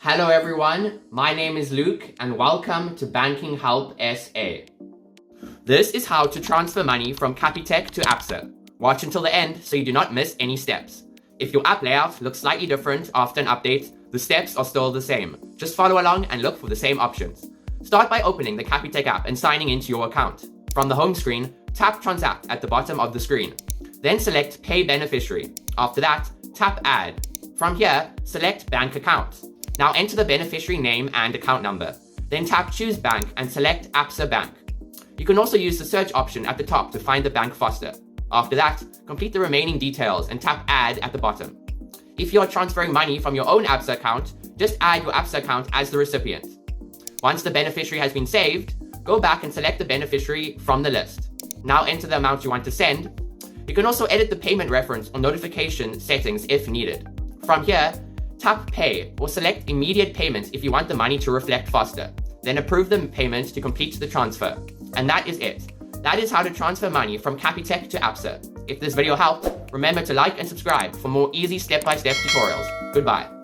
Hello everyone, my name is Luke and welcome to Banking Help SA. This is how to transfer money from Capitec to Absa. Watch until the end so you do not miss any steps. If your app layout looks slightly different after an update, the steps are still the same. Just follow along and look for the same options. Start by opening the Capitec app and signing into your account. From the home screen, tap Transact at the bottom of the screen. Then select Pay Beneficiary. After that, tap Add. From here, select Bank Account. Now enter the beneficiary name and account number. Then tap Choose Bank and select Absa Bank. You can also use the search option at the top to find the bank faster. After that, complete the remaining details and tap Add at the bottom. If you are transferring money from your own Absa account, just add your Absa account as the recipient. Once the beneficiary has been saved, go back and select the beneficiary from the list. Now enter the amount you want to send. You can also edit the payment reference or notification settings if needed. From here, tap Pay or select Immediate Payment if you want the money to reflect faster. Then approve the payment to complete the transfer. And that is it. That is how to transfer money from Capitec to Absa. If this video helped, remember to like and subscribe for more easy step-by-step tutorials. Goodbye.